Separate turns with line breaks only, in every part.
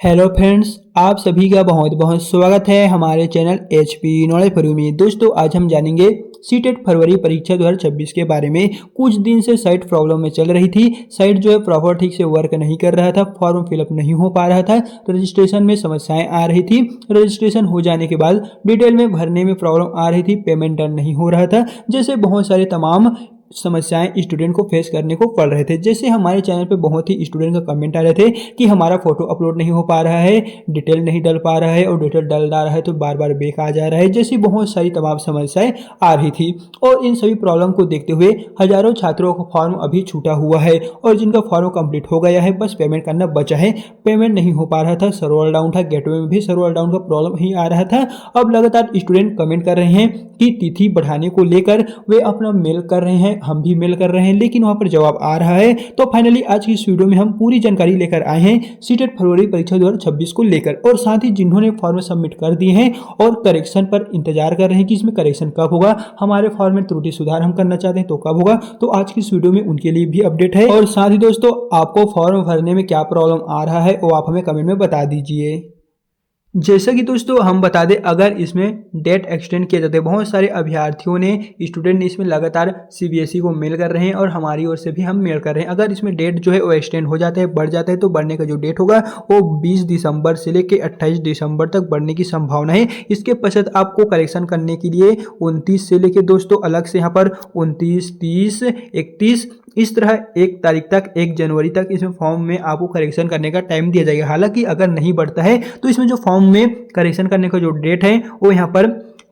Hello friends, आप सभी का बहुत बहुत स्वागत है हमारे channel HP knowledge for you में। दोस्तों, आज हम जानेंगे सीटेट फरवरी परीक्षा 2026 के बारे में। कुछ दिन से साइट प्रॉब्लम में चल रही थी। साइट जो है प्रॉपर ठीक से वर्क नहीं कर रहा था, फॉर्म फिलअप नहीं हो पा रहा था, रजिस्ट्रेशन में समस्याएं आ रही थी। रजिस्ट्रेशन हो जाने के बाद डिटेल में भरने में प्रॉब्लम आ रही थी, पेमेंट डन नहीं हो रहा था, जैसे बहुत सारे तमाम समस्याएं स्टूडेंट को फेस करने को पड़ रहे थे। जैसे हमारे चैनल पे बहुत ही स्टूडेंट का कमेंट आ रहे थे कि हमारा फोटो अपलोड नहीं हो पा रहा है, डिटेल नहीं डल पा रहा है, और डिटेल डल रहा है तो बार बार बैक आ जा रहा है, जैसी बहुत सारी तमाम समस्याएं आ रही थी। और इन सभी प्रॉब्लम को देखते हुए हजारों छात्रों का फॉर्म अभी छूटा हुआ है और जिनका फॉर्म कंप्लीट हो गया है, बस पेमेंट करना बचा है। पेमेंट नहीं हो पा रहा था, सर्वर डाउन था, गेटवे में भी सर्वर डाउन का प्रॉब्लम ही आ रहा था। अब लगातार स्टूडेंट कमेंट कर रहे हैं कि तिथि बढ़ाने को लेकर वे अपना मेल कर रहे हैं, हम भी मेल कर रहे हैं, लेकिन वहां पर जवाब आ रहा है। तो फाइनली आज की इस वीडियो में हम पूरी जानकारी लेकर आए हैं सीटेट फरवरी परीक्षा 2026 को लेकर, और साथ ही जिन्होंने फॉर्म सबमिट कर दिए हैं और करेक्शन पर इंतजार कर रहे हैं कि इसमें करेक्शन कब होगा, हमारे फॉर्म में त्रुटि सुधार हम करना चाहते हैं तो कब होगा, तो आज की इस वीडियो में उनके लिए भी अपडेट है। और साथ ही दोस्तों, आपको फॉर्म भरने में क्या प्रॉब्लम आ रहा है वो आप हमें कमेंट में बता दीजिए। जैसा कि दोस्तों हम बता दें, अगर इसमें डेट एक्सटेंड किया जाता है, बहुत सारे अभ्यर्थियों ने, स्टूडेंट ने इसमें लगातार CBSE को मेल कर रहे हैं और हमारी ओर से भी हम मेल कर रहे हैं। अगर इसमें डेट जो है वो एक्सटेंड हो जाता है, बढ़ जाता है, तो बढ़ने का जो डेट होगा वो 20 दिसंबर से लेकर 28 दिसंबर तक बढ़ने की संभावना है। इसके पश्चात आपको करेक्शन करने के लिए 29 से लेकर दोस्तों अलग से यहाँ पर 29, 30, 31 इस तरह 1 तारीख तक, 1 जनवरी तक इसमें फॉर्म में आपको करेक्शन करने का टाइम दिया जाएगा। हालांकि अगर नहीं बढ़ता है तो इसमें जो फॉर्म में करेक्शन करने का जो डेट है वो यहाँ पर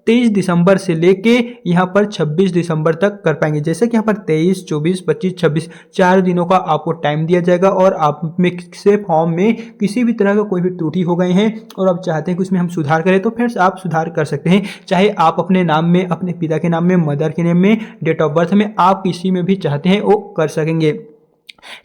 23 दिसंबर से लेके यहाँ पर 26 दिसंबर तक कर पाएंगे। जैसे कि यहाँ पर 23, 24, 25, 26 4 दिनों का आपको टाइम दिया जाएगा, और आप में से फॉर्म में किसी भी तरह का कोई भी त्रुटि हो गए हैं और आप चाहते हैं कि उसमें हम सुधार करें, तो फिर आप सुधार कर सकते हैं। चाहे आप अपने नाम में, अपने पिता के नाम में, मदर के नाम में, डेट ऑफ बर्थ में, आप किसी में भी चाहते हैं वो कर सकेंगे।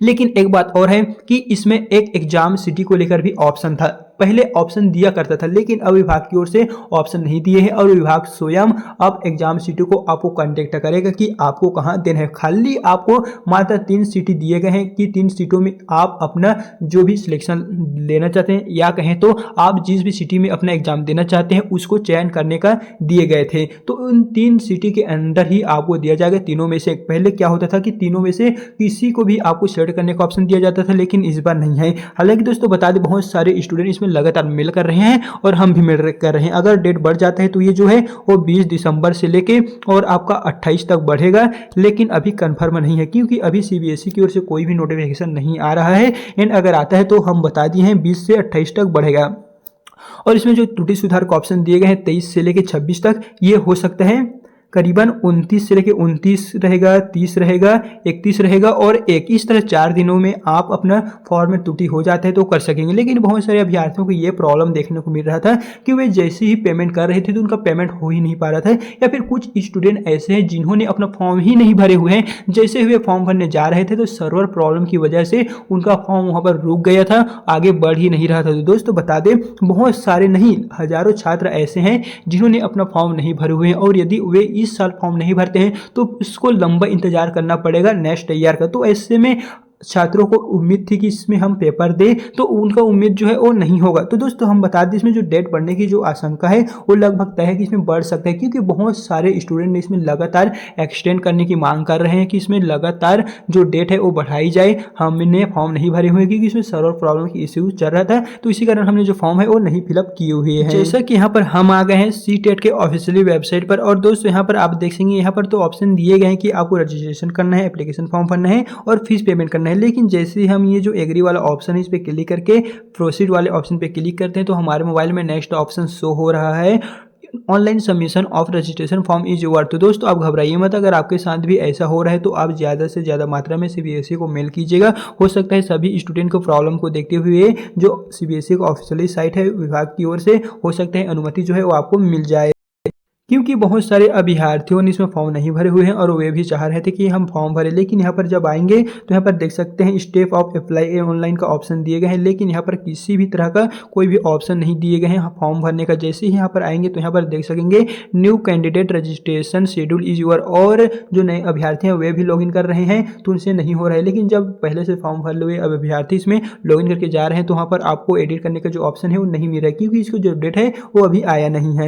लेकिन एक बात और है कि इसमें एक एग्जाम सिटी को लेकर भी ऑप्शन था। पहले ऑप्शन दिया करता था, लेकिन अब विभाग की ओर से ऑप्शन नहीं दिए हैं और विभाग स्वयं अब एग्जाम सिटी को आपको कांटेक्ट करेगा कि आपको कहां देना है। खाली आपको मात्र 3 सिटी दिए गए हैं कि 3 सीटों में आप अपना जो भी सिलेक्शन लेना चाहते हैं, या कहें तो आप जिस भी सिटी में अपना एग्जाम देना चाहते हैं उसको चयन करने का दिए गए थे। तो उन 3 सिटी के अंदर ही आपको दिया जाएगा तीनों में से। पहले क्या होता था कि तीनों में से किसी को भी आपको सेलेक्ट करने का ऑप्शन दिया जाता था, लेकिन इस बार नहीं है। हालांकि दोस्तों बता दें, बहुत सारे स्टूडेंट इसमें लगातार मेल कर रहे हैं और हम भी मेल कर रहे हैं। अगर डेट बढ़ जाता है तो ये जो है वो 20 दिसंबर से लेके और आपका 28 तक बढ़ेगा, लेकिन अभी कंफर्म नहीं है क्योंकि अभी CBSE की ओर से कोई भी नोटिफिकेशन नहीं आ रहा है। एंड अगर आता है तो हम बता दिए हैं 20 से 28 तक बढ़ेगा। और इसमें जो त्रुटि सुधार का ऑप्शन दिए गए हैं 23 से लेके 26 तक, ये हो सकता है करीबन 29 से लेके 29 रहेगा, 30 रहेगा, 31 रहेगा और 1, इस तरह 4 दिनों में आप अपना फॉर्म में त्रुटि हो जाता है तो कर सकेंगे। लेकिन बहुत सारे अभ्यर्थियों को ये प्रॉब्लम देखने को मिल रहा था कि वे जैसे ही पेमेंट कर रहे थे तो उनका पेमेंट हो ही नहीं पा रहा था, या फिर कुछ स्टूडेंट ऐसे हैं जिन्होंने अपना फॉर्म ही नहीं भरे हुए हैं, जैसे हुए फॉर्म भरने जा रहे थे तो सर्वर प्रॉब्लम की वजह से उनका फॉर्म वहाँ पर रुक गया था, आगे बढ़ ही नहीं रहा था। तो दोस्तों बता दें, बहुत सारे नहीं, हजारों छात्र ऐसे हैं जिन्होंने अपना फॉर्म नहीं भरे हुए हैं, और यदि वे इस साल फॉर्म नहीं भरते हैं तो उसको लंबा इंतजार करना पड़ेगा नेक्स्ट ईयर का। तो ऐसे में छात्रों को उम्मीद थी कि इसमें हम पेपर दें, तो उनका उम्मीद जो है वो नहीं होगा। तो दोस्तों हम बता दें, इसमें जो डेट बढ़ने की जो आशंका है वो लगभग तय है कि इसमें बढ़ सकता है, क्योंकि बहुत सारे स्टूडेंट ने इसमें लगातार एक्सटेंड करने की मांग कर रहे हैं कि इसमें लगातार जो डेट है वो बढ़ाई जाए। हमने फॉर्म नहीं भरे हुए क्योंकि इसमें सर्वर प्रॉब्लम की इश्यू चल रहा था, तो इसी कारण हमने जो फॉर्म है वो नहीं फिलअप किए हुए हैं। जैसा कि यहाँ पर हम आ गए हैं सीटेट के ऑफिशियली वेबसाइट पर, और दोस्तों यहाँ पर आप देखेंगे, यहाँ पर तो ऑप्शन दिए गए हैं कि आपको रजिस्ट्रेशन करना है, एप्लीकेशन फॉर्म भरना है और फीस पेमेंट करना है। लेकिन जैसे ही हम ये जो एग्री वाला ऑप्शन है इस पे क्लिक करके प्रोसीड वाले ऑप्शन पे क्लिक करते हैं तो हमारे मोबाइल में नेक्स्ट ऑप्शन शो हो रहा है, online submission of registration form is over. तो दोस्तों आप घबराइए मत, अगर आपके साथ भी ऐसा हो रहा है तो आप ज़्यादा से ज़्यादा मात्रा में CBSE को मेल कीजिएगा। हो सकता है सभी स्टूडेंट को प्रॉब्लम को देखते हुए जो CBSE का ऑफिशियली साइट है विभाग की ओर से, हो सकता है अनुमति जो है वो आपको मिल जाए। क्योंकि बहुत सारे अभ्यर्थियों ने इसमें फॉर्म नहीं भरे हुए हैं और वे भी चाह रहे थे कि हम फॉर्म भरें, लेकिन यहाँ पर जब आएंगे तो यहाँ पर देख सकते हैं स्टेप ऑफ अप्लाई ऑनलाइन का ऑप्शन दिए गए हैं, लेकिन यहाँ पर किसी भी तरह का कोई भी ऑप्शन नहीं दिए गए हैं फॉर्म भरने का। जैसे ही यहाँ पर आएंगे तो यहाँ पर देख सकेंगे new candidate registration schedule is your, और जो नए अभ्यर्थी हैं वे भी लॉगिन कर रहे हैं तो उनसे नहीं हो रहा है। लेकिन जब पहले से फॉर्म भर हुए अब अभ्यर्थी इसमें लॉगिन करके जा रहे हैं तो वहाँ पर आपको एडिट करने का जो ऑप्शन है वो नहीं मिल रहा है, क्योंकि इसको जो अपडेट है वो अभी आया नहीं है।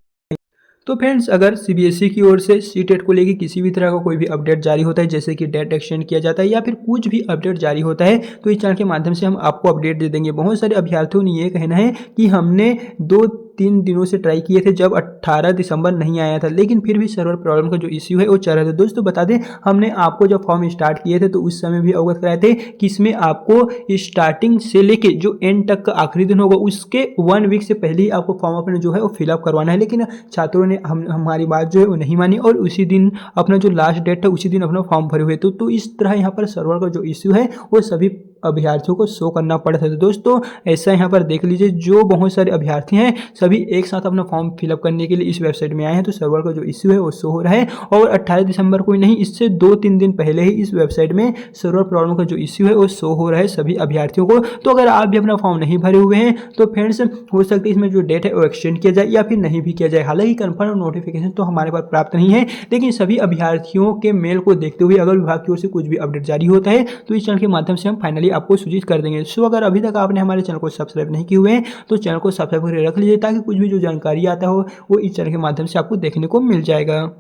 तो फ्रेंड्स, अगर सीबीएसई की ओर से सीटेट को लेकर किसी भी तरह का कोई भी अपडेट जारी होता है, जैसे कि डेट एक्सटेंड किया जाता है या फिर कुछ भी अपडेट जारी होता है, तो इस चैनल के माध्यम से हम आपको अपडेट दे देंगे। बहुत सारे अभ्यर्थियों ने ये कहना है कि हमने 2-3 दिनों से ट्राई किए थे जब 18 दिसंबर नहीं आया था, लेकिन फिर भी सर्वर प्रॉब्लम का जो इश्यू है वो चल रहा था। दोस्तों बता दें, हमने आपको जब फॉर्म स्टार्ट किए थे तो उस समय भी अवगत कराए थे कि इसमें आपको स्टार्टिंग से लेके जो एंड तक का आखिरी दिन होगा उसके 1 वीक से पहले ही आपको फॉर्म अपने जो है वो फिलअप करवाना है। लेकिन छात्रों ने हमारी बात जो है वो नहीं मानी और उसी दिन अपना जो लास्ट डेट है उसी दिन अपना फॉर्म भरे हुए। तो इस तरह यहाँ पर सर्वर का जो इश्यू है वो सभी अभ्यर्थियों को शो करना पड़ा था। तो दोस्तों ऐसा यहाँ पर देख लीजिए, जो बहुत सारे अभ्यर्थी हैं सभी एक साथ अपना फॉर्म फिलअप करने के लिए इस वेबसाइट में आए हैं, तो सर्वर का जो इश्यू है वो शो हो रहा है। और 18 दिसंबर को ही नहीं, इससे 2-3 दिन पहले ही इस वेबसाइट में सर्वर प्रॉब्लम का जो इश्यू है वो शो हो रहा है सभी अभ्यर्थियों को। तो अगर आप भी अपना फॉर्म नहीं भरे हुए हैं तो फ्रेंड्स हो सकता है इसमें जो डेट है वो एक्सटेंड किया जाए या फिर नहीं भी किया जाए। हालांकि कंफर्म नोटिफिकेशन तो हमारे पास प्राप्त नहीं है, लेकिन सभी अभ्यर्थियों के मेल को देखते हुए अगर विभाग की ओर से कुछ भी अपडेट जारी होता है तो इस चैनल के माध्यम से हम फाइनली आपको सूचित कर देंगे। सो अगर अभी तक आपने हमारे चैनल को सब्सक्राइब नहीं किए हुए हैं तो चैनल को सब्सक्राइब करके रख लीजिए, ताकि कुछ भी जो जानकारी आता हो वो इस चैनल के माध्यम से आपको देखने को मिल जाएगा।